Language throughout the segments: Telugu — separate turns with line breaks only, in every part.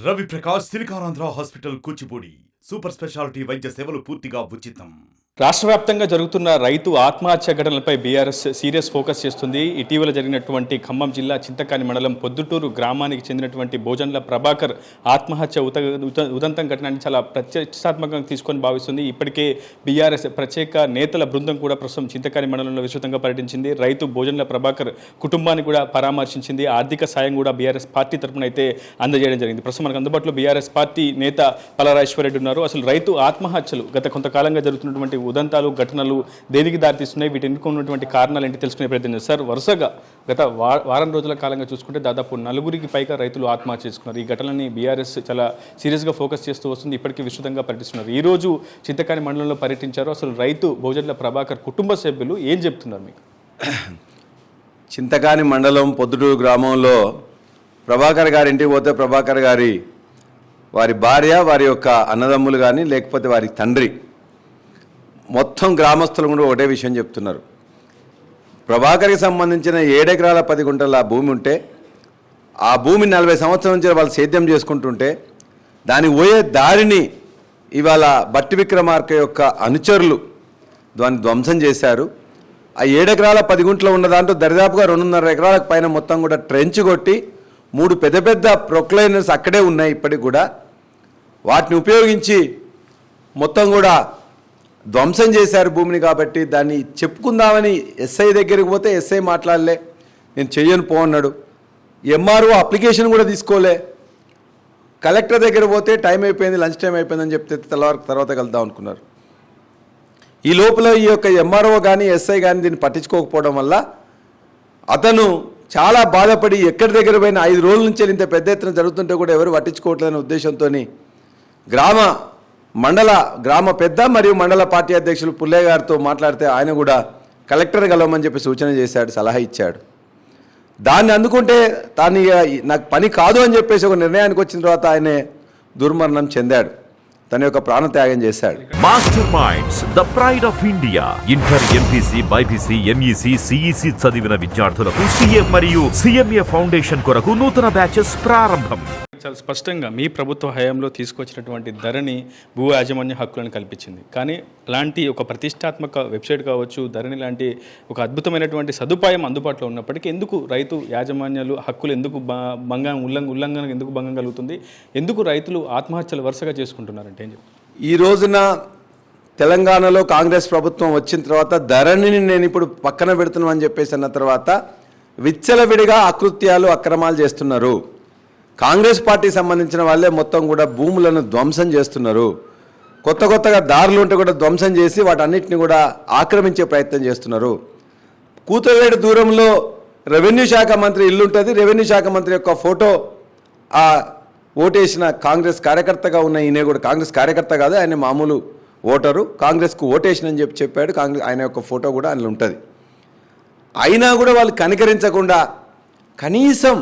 Ravi Prakash Siliconandhra hospital Kuchipudi super speciality వైద్య సేవలు పూర్తిగా ఉచితం.
రాష్ట్ర వ్యాప్తంగా జరుగుతున్న రైతు ఆత్మహత్య ఘటనలపై బీఆర్ఎస్ సీరియస్ ఫోకస్ చేస్తుంది. ఇటీవల జరిగినటువంటి ఖమ్మం జిల్లా చింతకాని మండలం పొద్దుటూరు గ్రామానికి చెందినటువంటి భోజన్ల ప్రభాకర్ ఆత్మహత్య ఉదంతం ఘటనని చాలా ప్రత్యేకాత్మకంగా తీసుకొని భావిస్తుంది. ఇప్పటికే బీఆర్ఎస్ ప్రత్యేక నేతల బృందం కూడా ప్రస్తుతం చింతకాని మండలంలో విస్తృతంగా పర్యటించింది. రైతు భోజన్ల ప్రభాకర్ కుటుంబాన్ని కూడా పరామర్శించింది. ఆర్థిక సాయం కూడా బీఆర్ఎస్ పార్టీ తరఫున అయితే అందజేయడం జరిగింది. ప్రస్తుతం మనకు అందుబాటులో బీఆర్ఎస్ పార్టీ నేత పల్లారాజేశ్వరరెడ్డి ఉన్నారు. అసలు రైతు ఆత్మహత్యలు గత కొంతకాలంగా జరుగుతున్నటువంటి ఉదంతాలు ఘటనలు దేనికి దారితీస్తున్నాయి, వీటి ఎన్నుకు ఉన్నటువంటి కారణాలు ఏంటి తెలుసుకునే ప్రయత్నం చేస్తారు. సార్, వరుసగా గత వారం రోజుల కాలంగా చూసుకుంటే దాదాపు 4 పైగా రైతులు ఆత్మహత్య చేసుకున్నారు. ఈ ఘటనని బీఆర్ఎస్ చాలా సీరియస్గా ఫోకస్ చేస్తూ వస్తుంది. ఇప్పటికీ విస్తృతంగా పర్యటిస్తున్నారు. ఈ రోజు చింతకాని మండలంలో పర్యటించారు. అసలు రైతు భోజన్ల ప్రభాకర్ కుటుంబ సభ్యులు ఏం చెప్తున్నారు మీకు?
చింతకాని మండలం పొద్దుటూరు గ్రామంలో ప్రభాకర్ గారి ఇంటికి పోతే ప్రభాకర్ గారి వారి భార్య, వారి యొక్క అన్నదమ్ములు కానీ లేకపోతే వారి తండ్రి, మొత్తం గ్రామస్తులు కూడా ఒకటే విషయం చెప్తున్నారు. ప్రభాకర్కి సంబంధించిన 7 ఎకరాల 10 గుంటల భూమి ఉంటే ఆ భూమి 40 సంవత్సరాల నుంచి వాళ్ళు సేద్యం చేసుకుంటుంటే దానికి పోయే దారిని ఇవాళ బట్టి విక్రమార్క యొక్క అనుచరులు దాన్ని ధ్వంసం చేశారు. ఆ 7 ఎకరాల 10 గుంటలు ఉన్న దాంట్లో దరిదాపుగా 2.5 ఎకరాలకు పైన మొత్తం కూడా ట్రెంచ్ కొట్టి 3 పెద్ద పెద్ద ప్రొక్లైనర్స్ అక్కడే ఉన్నాయి. ఇప్పటికి కూడా వాటిని ఉపయోగించి మొత్తం కూడా ధ్వంసం చేశారు భూమిని. కాబట్టి దాన్ని చెప్పుకుందామని ఎస్ఐ దగ్గరికి పోతే ఎస్ఐ మాట్లాడలే, నేను చెయ్యను పో అన్నాడు. ఎంఆర్ఓ అప్లికేషన్ కూడా తీసుకోలే. కలెక్టర్ దగ్గర పోతే టైం అయిపోయింది, లంచ్ టైం అయిపోయిందని చెప్తే తర్వాత కలుద్దాం అనుకున్నారు. ఈ లోపల ఈ యొక్క ఎంఆర్ఓ కానీ ఎస్ఐ కానీ దీన్ని పట్టించుకోకపోవడం వల్ల అతను చాలా బాధపడి ఎక్కడి దగ్గర పోయిన 5 రోజుల నుంచి ఇంత పెద్ద ఎత్తున జరుగుతుంటే కూడా ఎవరు పట్టించుకోవట్లేదనే ఉద్దేశంతో గ్రామ పెద్ద మరియు మండల పార్టీ అధ్యక్షులు పుల్లయ్య గారితో మాట్లాడితే ఆయన కూడా కలెక్టర్ కలవమని చెప్పి సూచన చేశాడు, సలహా ఇచ్చాడు. దాన్ని అందుకుంటే తాను నాకు పని కాదు అని చెప్పేసి ఒక నిర్ణయానికి వచ్చిన తర్వాత ఆయనే దుర్మరణం చెందాడు, తన యొక్క ప్రాణత్యాగం చేశాడు.
Master minds, the pride of India. Inter, MPC, BiPC, MEC, CEC చదివిన విద్యార్థులకు సీఏ మరియు సిఎంఏ ఫౌండేషన్ కొరకు నూతన బ్యాచెస్ ప్రారంభం.
చాలా స్పష్టంగా మీ ప్రభుత్వ హయాంలో తీసుకొచ్చినటువంటి ధరణి భూ యాజమాన్య హక్కులను కల్పించింది. కానీ అలాంటి ఒక ప్రతిష్టాత్మక వెబ్సైట్ కావచ్చు, ధరణి లాంటి ఒక అద్భుతమైనటువంటి సదుపాయం అందుబాటులో ఉన్నప్పటికీ ఎందుకు రైతు యాజమాన్యాలు హక్కులు ఎందుకు ఉల్లంఘన ఎందుకు భంగం కలుగుతుంది? ఎందుకు రైతులు ఆత్మహత్యలు వరుసగా చేసుకుంటున్నారంటే ఏం చెప్తారు?
ఈ రోజున తెలంగాణలో కాంగ్రెస్ ప్రభుత్వం వచ్చిన తర్వాత ధరణిని నేను ఇప్పుడు పక్కన పెడుతున్నాను అని చెప్పేసి అన్న తర్వాత విచ్చలవిడిగా అకృత్యాలు అక్రమాలు చేస్తున్నారు. కాంగ్రెస్ పార్టీకి సంబంధించిన వాళ్ళే మొత్తం కూడా భూములను ధ్వంసం చేస్తున్నారు. కొత్తగా దారులు ఉంటే కూడా ధ్వంసం చేసి వాటన్నిటిని కూడా ఆక్రమించే ప్రయత్నం చేస్తున్నారు. కూతవేడు దూరంలో రెవెన్యూ శాఖ మంత్రి ఇల్లు ఉంటుంది. రెవెన్యూ శాఖ మంత్రి యొక్క ఫోటో ఆ ఓటేసిన కాంగ్రెస్ కార్యకర్తగా ఉన్న ఈయన కూడా కాంగ్రెస్ కార్యకర్త కాదు, ఆయన మామూలు ఓటరు, కాంగ్రెస్కు ఓటేసినని చెప్పాడు. ఆయన యొక్క ఫోటో కూడా అందులో ఉంటుంది. అయినా కూడా వాళ్ళు కనికరించకుండా కనీసం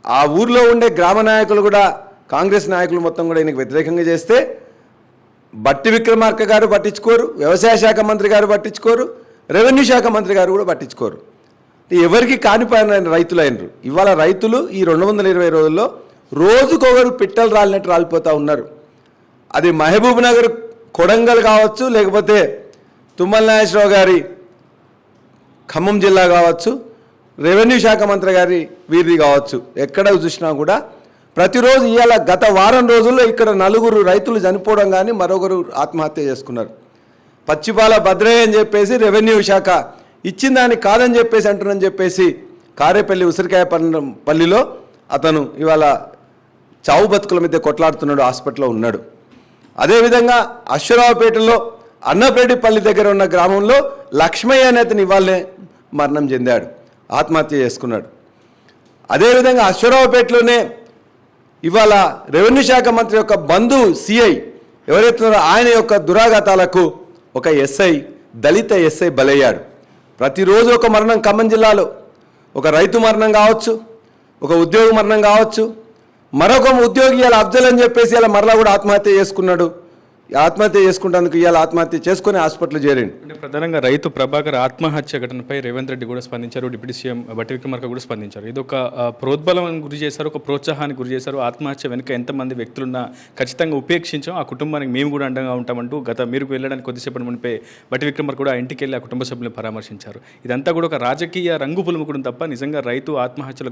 ఆ ఊర్లో ఉండే గ్రామ నాయకులు కూడా కాంగ్రెస్ నాయకులు మొత్తం కూడా ఈయనకు వ్యతిరేకంగా చేస్తే బట్టి విక్రమార్క గారు పట్టించుకోరు, వ్యవసాయ శాఖ మంత్రి గారు పట్టించుకోరు, రెవెన్యూ శాఖ మంత్రి గారు కూడా పట్టించుకోరు. ఎవరికి కానిపోయిన రైతులు అయినరు. ఇవాళ రైతులు ఈ 220 రోజుల్లో రోజుకొకరు పిట్టలు రాలినట్టు రాలిపోతూ ఉన్నారు. అది మహబూబ్ నగర్, కొడంగల్ కావచ్చు, లేకపోతే తుమ్మల నాగేశ్వరరావు గారి ఖమ్మం జిల్లా కావచ్చు, రెవెన్యూ శాఖ మంత్రి గారి వీరిది కావచ్చు, ఎక్కడ చూసినా కూడా ప్రతిరోజు ఇవాళ గత వారం రోజుల్లో ఇక్కడ 4 రైతులు చనిపోవడం కానీ మరొకరు ఆత్మహత్య చేసుకున్నారు. పచ్చిపాల భద్రయ్య అని చెప్పేసి రెవెన్యూ శాఖ ఇచ్చిన దాన్ని కాదని చెప్పేసి అంటున్నారని చెప్పేసి కారేపల్లి ఉసిరికాయ పల్లిలో అతను ఇవాళ చావు బతుకుల మీద కొట్లాడుతున్నాడు, హాస్పిటల్లో ఉన్నాడు. అదేవిధంగా అశ్వరావుపేటలో అన్నపరెడ్డిపల్లి దగ్గర ఉన్న గ్రామంలో లక్ష్మయ్య అనే అతను ఇవాళనే మరణం చెందాడు, ఆత్మహత్య చేసుకున్నాడు. అదేవిధంగా అశ్వరావుపేటలోనే ఇవాళ రెవెన్యూ శాఖ మంత్రి యొక్క బంధువు సిఐ ఎవరైతున్నారో ఆయన యొక్క దురాఘాతాలకు ఒక ఎస్ఐ, దళిత ఎస్ఐ బలయ్యాడు. ప్రతిరోజు ఒక మరణం ఖమ్మం జిల్లాలో, ఒక రైతు మరణం కావచ్చు, ఒక ఉద్యోగి మరణం కావచ్చు, మరొక ఉద్యోగి ఇలా అఫ్జల్ అని చెప్పేసి ఇలా మరలా కూడా ఆత్మహత్య చేసుకున్నాడు. ఆత్మహత్య చేసుకుంటేందుకు ఇవాళ ఆత్మహత్య చేసుకుని హాస్పిటల్ చేరిండు.
అంటే ప్రధానంగా రైతు ప్రభాకర్ ఆత్మహత్య ఘటనపై రేవంత్ రెడ్డి కూడా స్పందించారు, డిప్యూటీ సీఎం బట్టి విక్రమార్క కూడా స్పందించారు. ఇది ఒక ప్రోద్బలం గురి చేశారు, ఒక ప్రోత్సాహానికి గురి చేశారు. ఆత్మహత్య వెనుక ఎంతమంది వ్యక్తులున్నా ఖచ్చితంగా ఉపేక్షించాం, ఆ కుటుంబానికి మేము కూడా అండగా ఉంటామంటూ మీరు వెళ్ళడానికి కొద్దిసేపటి మునిపే బట్టి విక్రమార్క కూడా ఆ ఇంటికి వెళ్ళి ఆ కుటుంబ సభ్యులను పరామర్శించారు. ఇదంతా కూడా ఒక రాజకీయ రంగు పులుముకోవడం తప్ప నిజంగా రైతు ఆత్మహత్యలు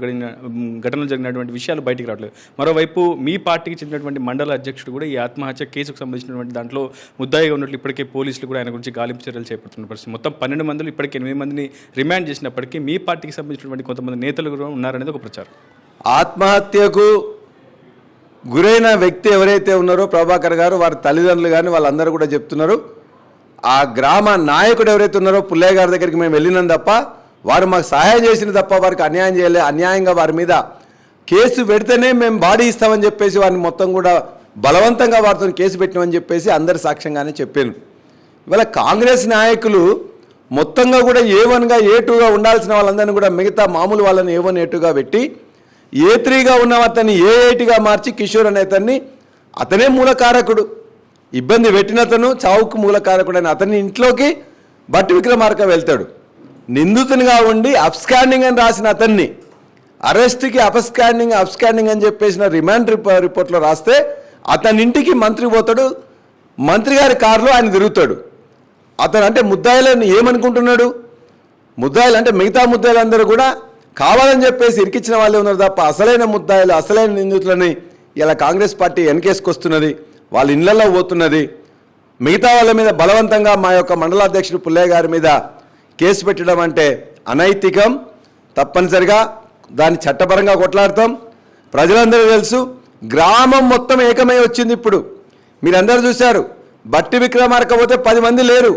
ఘటనలు జరిగినటువంటి విషయాలు బయటికి రావట్లేదు. మరోవైపు మీ పార్టీకి చెందినటువంటి మండల అధ్యక్షుడు కూడా ఈ ఆత్మహత్య కేసుకు సంబంధించినటువంటి దాంట్లో ముద్దాయిగా ఉన్నట్లు ఇప్పటికే పోలీసులు కూడా ఆయన గురించి గాలింపు చర్యలు చేపడుతున్న పరిస్థితి. మొత్తం 12 మందిలో ఇప్పటికే 8 మందిని రిమాండ్ చేసినప్పటికీ మీ పార్టీకి సంబంధించినటువంటి కొంతమంది నేతలు కూడా ఉన్నారనేది ఒక ప్రచారం.
ఆత్మహత్యకు గురైన వ్యక్తి ఎవరైతే ఉన్నారో ప్రభాకర్ గారు, వారి తల్లిదండ్రులు కానీ వాళ్ళందరూ కూడా చెప్తున్నారు, ఆ గ్రామ నాయకుడు ఎవరైతే ఉన్నారో పుల్లయ్య గారి దగ్గరికి మేము వెళ్ళినాం తప్ప వారు మాకు సహాయం చేసిన తప్ప వారికి అన్యాయం చేయలే, అన్యాయంగా వారి మీద కేసు పెడితేనే మేము బాడీ ఇస్తామని చెప్పేసి వారిని మొత్తం కూడా బలవంతంగా వారితో కేసు పెట్టినామని చెప్పేసి అందరి సాక్ష్యంగానే చెప్పాను. ఇవాళ కాంగ్రెస్ నాయకులు మొత్తంగా కూడా A1గా A2గా ఉండాల్సిన వాళ్ళందరినీ కూడా మిగతా మామూలు వాళ్ళని A1 A2గా పెట్టి A3గా ఉన్న అతన్ని A8గా మార్చి కిషోర్ అనే అతనే మూలకారకుడు, ఇబ్బంది పెట్టినతను చావుకు మూలకారకుడు అని అతని ఇంట్లోకి బట్టి విక్రమార్క వెళ్తాడు. నిందితునిగా ఉండి అబ్స్కాండింగ్ అని రాసిన అతన్ని అరెస్ట్కి అబ్స్కాండింగ్ అని చెప్పేసిన రిమాండ్ రిపోర్ట్లో రాస్తే అతని ఇంటికి మంత్రి పోతాడు, మంత్రి గారి కారులో ఆయన తిరుగుతాడు. అతను అంటే ముద్దాయిలను ఏమనుకుంటున్నాడు, ముద్దాయిలు అంటే మిగతా ముద్దాయిలందరూ కూడా కావాలని చెప్పేసి ఇరికించిన వాళ్ళే ఉన్నారు తప్ప అసలైన ముద్దాయిలు అసలైన నిందితులని ఇలా కాంగ్రెస్ పార్టీ వెనకేసుకొస్తున్నది, వాళ్ళ ఇళ్లలో పోతున్నది. మిగతా వాళ్ళ మీద బలవంతంగా మా యొక్క మండలాధ్యక్షుడు పుల్లయ్య గారి మీద కేసు పెట్టడం అంటే అనైతికం. తప్పనిసరిగా దాన్ని చట్టపరంగా కొట్లాడతాం. ప్రజలందరూ తెలుసు, గ్రామం మొత్తం ఏకమై వచ్చింది. ఇప్పుడు మీరందరూ చూశారు, బట్టి విక్రమార్క పోతే 10 మంది లేరు,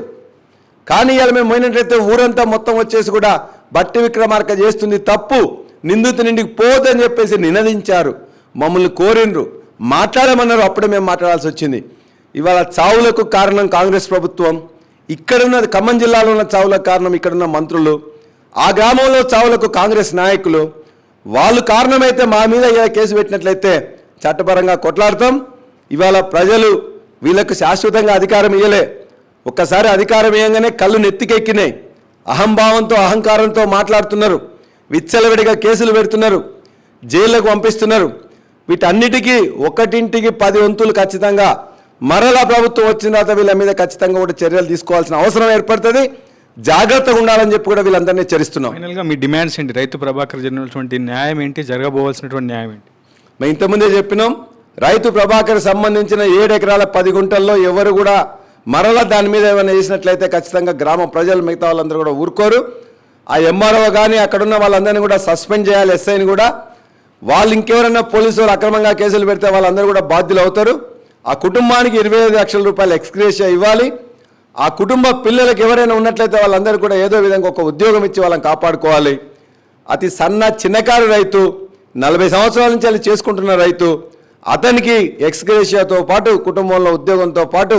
కానీ ఇవాళ మేము పోయినట్లయితే ఊరంతా మొత్తం వచ్చేసి కూడా బట్టి విక్రమార్క చేస్తుంది తప్పు, నిందితుని ఇంటికి పోదని చెప్పేసి నినదించారు, మమ్మల్ని కోరినరు, మాట్లాడమన్నారు. అప్పుడే మేము మాట్లాడాల్సి వచ్చింది. ఇవాళ చావులకు కారణం కాంగ్రెస్ ప్రభుత్వం, ఇక్కడున్న ఖమ్మం జిల్లాలో ఉన్న చావులకు కారణం ఇక్కడున్న మంత్రులు, ఆ గ్రామంలో చావులకు కాంగ్రెస్ నాయకులు. వాళ్ళు కారణమైతే మా మీద ఇలా కేసు పెట్టినట్లయితే చట్టపరంగా కొట్లాడతాం. ఇవాళ ప్రజలు వీళ్ళకు శాశ్వతంగా అధికారం ఇవ్వలే, ఒక్కసారి అధికారం ఇవ్వగానే కళ్ళు నెత్తికెక్కినాయి, అహంభావంతో అహంకారంతో మాట్లాడుతున్నారు, విచ్చలవిడిగా కేసులు పెడుతున్నారు, జైళ్లకు పంపిస్తున్నారు. వీటన్నిటికీ ఒకటింటికి 10 వంతులు ఖచ్చితంగా మరలా ప్రభుత్వం వచ్చిన తర్వాత వీళ్ళ మీద ఖచ్చితంగా కూడా చర్యలు తీసుకోవాల్సిన అవసరం ఏర్పడుతుంది. జాగ్రత్తగా ఉండాలని చెప్పి కూడా వీళ్ళందరినీ హెచ్చరిస్తున్నాం.
ఫైనల్గా మీ డిమాండ్స్ ఏంటి? రైతు ప్రభాకర్ జరిగినటువంటి న్యాయం ఏంటి, జరగబోవాల్సినటువంటి న్యాయం ఏంటి?
మేము ఇంతకుముందే చెప్పినాం, రైతు ప్రభాకర్ సంబంధించిన 7 ఎకరాల 10 గుంటల్లో ఎవరు కూడా మరలా దాని మీద ఏమైనా చేసినట్లయితే ఖచ్చితంగా గ్రామ ప్రజలు మిగతా వాళ్ళందరూ కూడా ఊరుకోరు. ఆ ఎంఆర్ఓ కానీ అక్కడున్న వాళ్ళందరినీ కూడా సస్పెండ్ చేయాలి, ఎస్ఐని కూడా. వాళ్ళు ఇంకెవరైనా పోలీసు వాళ్ళు అక్రమంగా కేసులు పెడితే వాళ్ళందరూ కూడా బాధ్యులు అవుతారు. ఆ కుటుంబానికి 25 లక్షల రూపాయలు ఎక్స్గ్రేషియా ఇవ్వాలి. ఆ కుటుంబ పిల్లలకు ఎవరైనా ఉన్నట్లయితే వాళ్ళందరూ కూడా ఏదో విధంగా ఒక ఉద్యోగం ఇచ్చి వాళ్ళని కాపాడుకోవాలి. అతి చిన్నకారు రైతు, 40 సంవత్సరాల నుంచి అది చేసుకుంటున్న రైతు, అతనికి ఎక్స్గ్రేషియాతో పాటు కుటుంబంలో ఉద్యోగంతో పాటు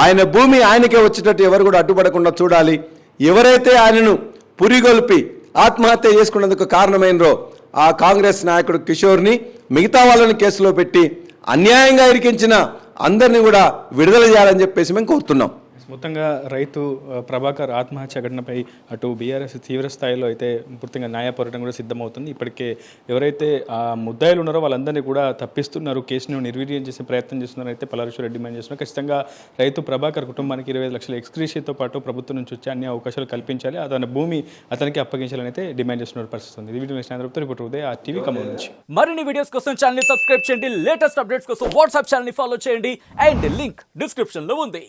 ఆయన భూమి ఆయనకే వచ్చేటట్టు ఎవరు కూడా అడ్డుపడకుండా చూడాలి. ఎవరైతే ఆయనను పురిగొల్పి ఆత్మహత్య చేసుకున్నందుకు కారణమైనరో ఆ కాంగ్రెస్ నాయకుడు కిషోర్ని, మిగతా వాళ్ళని కేసులో పెట్టి అన్యాయంగా ఇరికించిన అందరినీ కూడా విడుదల చేయాలని చెప్పేసి మేము కోరుతున్నాం.
మొత్తంగా రైతు ప్రభాకర్ ఆత్మహత్య ఘటనపై అటు బీఆర్ఎస్ తీవ్ర స్థాయిలో అయితే పూర్తిగా న్యాయ పోరాటం కూడా సిద్ధమవుతుంది. ఇప్పటికే ఎవరైతే ఆ ముద్దాయిలు ఉన్నారో వాళ్ళందరినీ కూడా తప్పిస్తున్నారు, కేసును నిర్వీర్యం చేసే ప్రయత్నం చేస్తున్నారు అయితే పలారేశ్వర డిమాండ్ చేస్తున్నారు. ఖచ్చితంగా రైతు ప్రభాకర్ కుటుంబానికి 25 లక్షల ఎక్స్గ్రేషియాతో పాటు ప్రభుత్వం నుంచి వచ్చే అన్ని అవకాశాలు కల్పించాలి, అతని భూమి అతనికి అప్పగించాలని అయితే డిమాండ్ చేస్తున్న పరిస్థితి ఉంది. ఈ video reporter Uday RTV Khammam నుంచి.
మరిన్ని వీడియోస్ కోసం ఛానల్ ని సబ్స్క్రైబ్ చేయండి, లేటెస్ట్ అప్డేట్స్ కోసం వాట్సాప్ ఛానల్ ని ఫాలో చేయండి అండ్ లింక్ డిస్క్రిప్షన్ లో ఉంది.